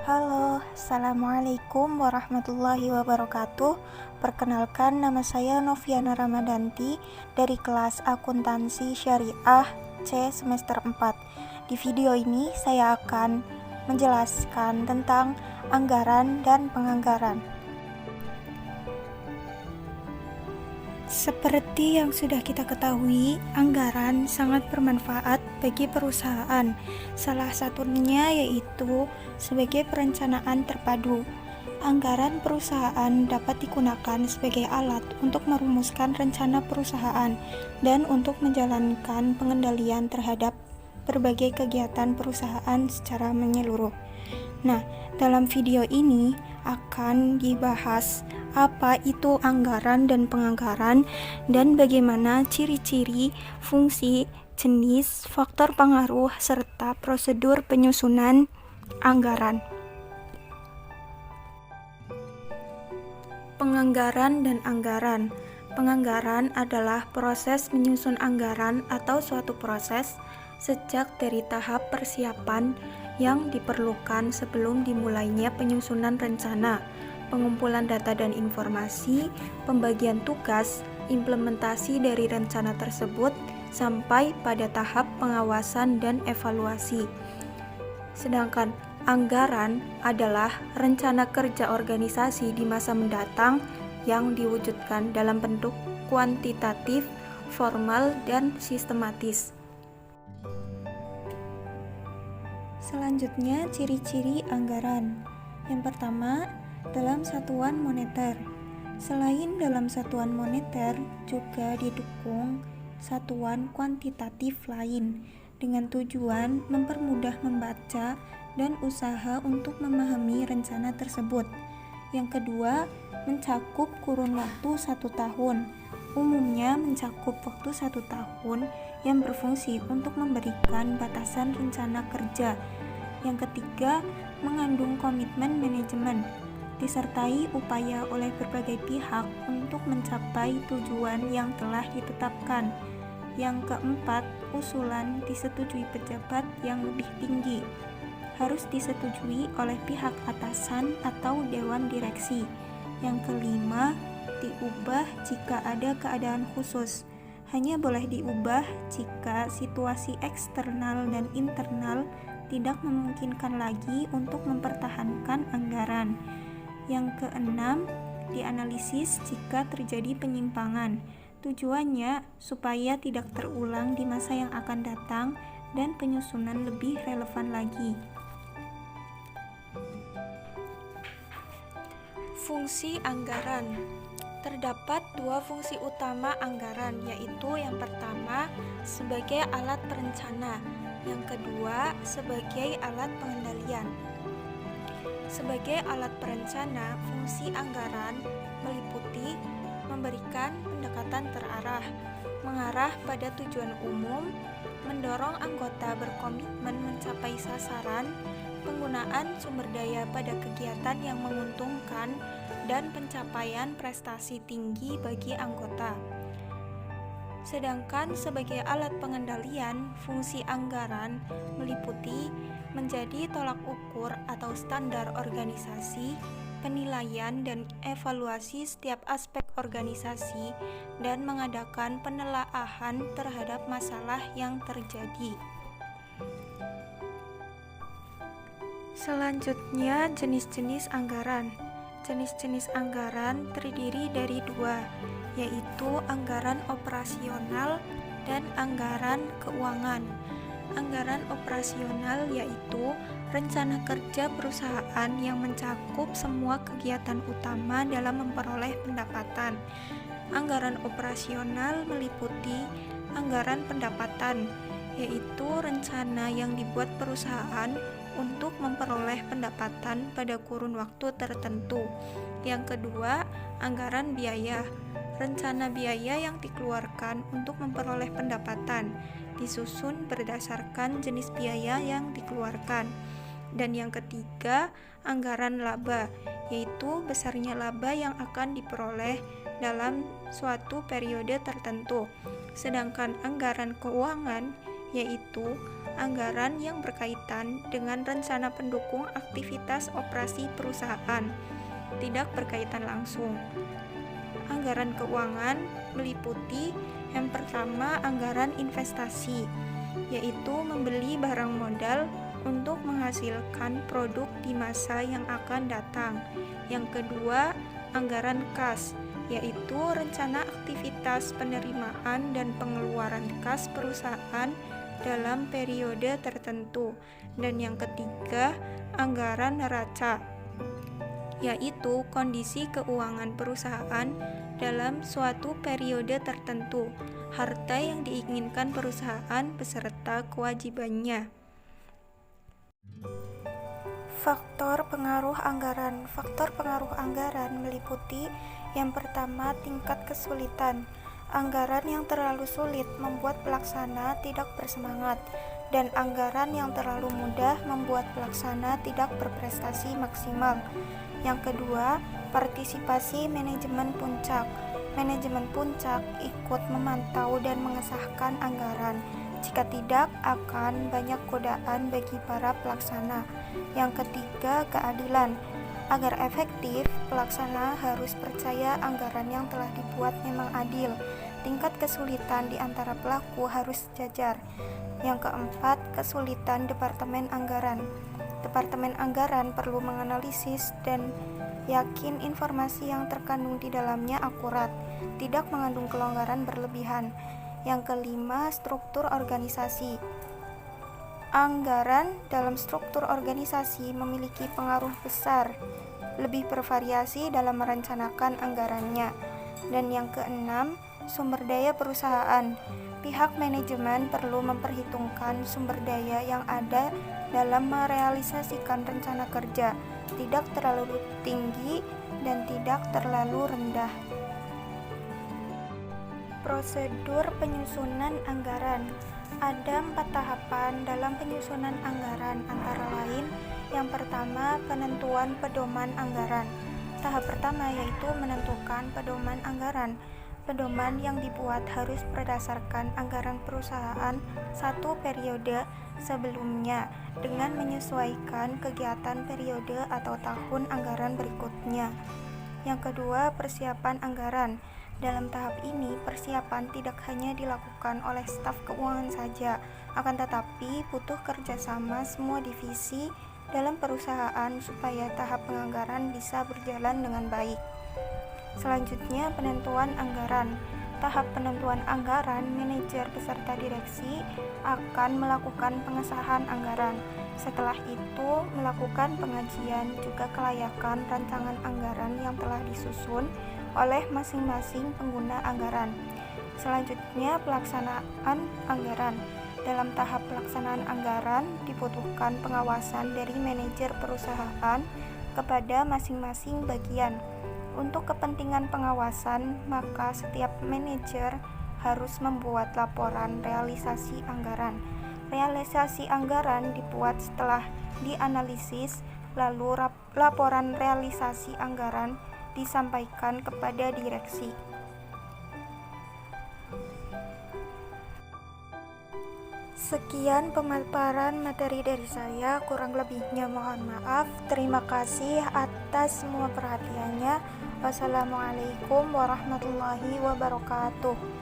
Halo, Assalamualaikum warahmatullahi wabarakatuh. Perkenalkan, nama saya Noviana Ramadanti dari kelas Akuntansi Syariah C semester 4. Di video ini saya akan menjelaskan tentang anggaran dan penganggaran. Seperti yang sudah kita ketahui, anggaran sangat bermanfaat bagi perusahaan. Salah satunya yaitu sebagai perencanaan terpadu. Anggaran perusahaan dapat digunakan sebagai alat untuk merumuskan rencana perusahaan dan untuk menjalankan pengendalian terhadap berbagai kegiatan perusahaan secara menyeluruh. Nah, dalam video ini akan dibahas apa itu anggaran dan penganggaran dan bagaimana ciri-ciri, fungsi, jenis, faktor pengaruh, serta prosedur penyusunan anggaran. Penganggaran dan anggaran. Penganggaran adalah proses menyusun anggaran atau suatu proses sejak dari tahap persiapan yang diperlukan sebelum dimulainya penyusunan rencana, pengumpulan data dan informasi, pembagian tugas, implementasi dari rencana tersebut, sampai pada tahap pengawasan dan evaluasi. Sedangkan anggaran adalah rencana kerja organisasi di masa mendatang yang diwujudkan dalam bentuk kuantitatif, formal, dan sistematis. Selanjutnya, ciri-ciri anggaran. Yang pertama, dalam satuan moneter. Selain dalam satuan moneter, juga didukung satuan kuantitatif lain dengan tujuan mempermudah membaca dan usaha untuk memahami rencana tersebut. Yang kedua, mencakup kurun waktu 1 tahun. Umumnya mencakup waktu 1 tahun yang berfungsi untuk memberikan batasan rencana kerja. Yang ketiga, mengandung komitmen manajemen, disertai upaya oleh berbagai pihak untuk mencapai tujuan yang telah ditetapkan. Yang keempat, usulan disetujui pejabat yang lebih tinggi, harus disetujui oleh pihak atasan atau dewan direksi. Yang kelima, diubah jika ada keadaan khusus. Hanya boleh diubah jika situasi eksternal dan internal tidak memungkinkan lagi untuk mempertahankan anggaran. Yang keenam, dianalisis jika terjadi penyimpangan. Tujuannya supaya tidak terulang di masa yang akan datang dan penyusunan lebih relevan lagi. Fungsi anggaran. Terdapat 2 fungsi utama anggaran, yaitu yang pertama sebagai alat perencana, yang kedua sebagai alat pengendalian. Sebagai alat perencana, fungsi anggaran meliputi memberikan pendekatan terarah, mengarah pada tujuan umum, mendorong anggota berkomitmen mencapai sasaran, penggunaan sumber daya pada kegiatan yang menguntungkan, dan pencapaian prestasi tinggi bagi anggota. Sedangkan sebagai alat pengendalian, fungsi anggaran meliputi menjadi tolak ukur atau standar organisasi, penilaian dan evaluasi setiap aspek organisasi, dan mengadakan penelaahan terhadap masalah yang terjadi. Selanjutnya, jenis-jenis anggaran. Jenis-jenis anggaran terdiri dari 2, yaitu anggaran operasional dan anggaran keuangan. Anggaran operasional yaitu rencana kerja perusahaan yang mencakup semua kegiatan utama dalam memperoleh pendapatan. Anggaran operasional meliputi anggaran pendapatan, yaitu rencana yang dibuat perusahaan untuk memperoleh pendapatan pada kurun waktu tertentu. Yang kedua, anggaran biaya. Rencana biaya yang dikeluarkan untuk memperoleh pendapatan, disusun berdasarkan jenis biaya yang dikeluarkan. Dan yang ketiga, anggaran laba, yaitu besarnya laba yang akan diperoleh dalam suatu periode tertentu. Sedangkan anggaran keuangan yaitu anggaran yang berkaitan dengan rencana pendukung aktivitas operasi perusahaan, tidak berkaitan langsung. Anggaran keuangan meliputi yang pertama anggaran investasi, yaitu membeli barang modal untuk menghasilkan produk di masa yang akan datang. Yang kedua, anggaran kas, yaitu rencana aktivitas penerimaan dan pengeluaran kas perusahaan dalam periode tertentu. Dan yang ketiga, anggaran neraca, yaitu kondisi keuangan perusahaan dalam suatu periode tertentu, harta yang diinginkan perusahaan beserta kewajibannya. Faktor pengaruh anggaran. Faktor pengaruh anggaran meliputi yang pertama, tingkat kesulitan. Anggaran yang terlalu sulit membuat pelaksana tidak bersemangat, dan anggaran yang terlalu mudah membuat pelaksana tidak berprestasi maksimal. Yang kedua, partisipasi manajemen puncak. Manajemen puncak ikut memantau dan mengesahkan anggaran. Jika tidak, akan banyak godaan bagi para pelaksana. Yang ketiga, keadilan. Agar efektif, pelaksana harus percaya anggaran yang telah dibuat memang adil. Tingkat kesulitan di antara pelaku harus sejajar. Yang keempat, kesulitan Departemen Anggaran. Departemen Anggaran perlu menganalisis dan yakin informasi yang terkandung di dalamnya akurat, tidak mengandung kelonggaran berlebihan. Yang kelima, struktur organisasi. Anggaran dalam struktur organisasi memiliki pengaruh besar, lebih bervariasi dalam merencanakan anggarannya. Dan yang keenam, sumber daya perusahaan. Pihak manajemen perlu memperhitungkan sumber daya yang ada dalam merealisasikan rencana kerja, tidak terlalu tinggi dan tidak terlalu rendah. Prosedur penyusunan anggaran. Ada 4 tahapan dalam penyusunan anggaran, antara lain yang pertama, penentuan pedoman anggaran. Tahap pertama yaitu menentukan pedoman anggaran. Pedoman yang dibuat harus berdasarkan anggaran perusahaan satu periode sebelumnya dengan menyesuaikan kegiatan periode atau tahun anggaran berikutnya. Yang kedua, persiapan anggaran. Dalam tahap ini, persiapan tidak hanya dilakukan oleh staf keuangan saja, akan tetapi butuh kerjasama semua divisi dalam perusahaan supaya tahap penganggaran bisa berjalan dengan baik. Selanjutnya, penentuan anggaran. Tahap penentuan anggaran, manajer beserta direksi akan melakukan pengesahan anggaran. Setelah itu, melakukan pengajian juga kelayakan rancangan anggaran yang telah disusun oleh masing-masing pengguna anggaran. Selanjutnya, pelaksanaan anggaran. Dalam tahap pelaksanaan anggaran dibutuhkan pengawasan dari manajer perusahaan kepada masing-masing bagian. Untuk kepentingan pengawasan, maka setiap manajer harus membuat laporan realisasi anggaran. Realisasi anggaran dibuat setelah dianalisis, lalu laporan realisasi anggaran disampaikan kepada direksi. Sekian pemaparan materi dari saya, kurang lebihnya mohon maaf. Terima kasih atas semua perhatiannya. Wassalamualaikum warahmatullahi wabarakatuh.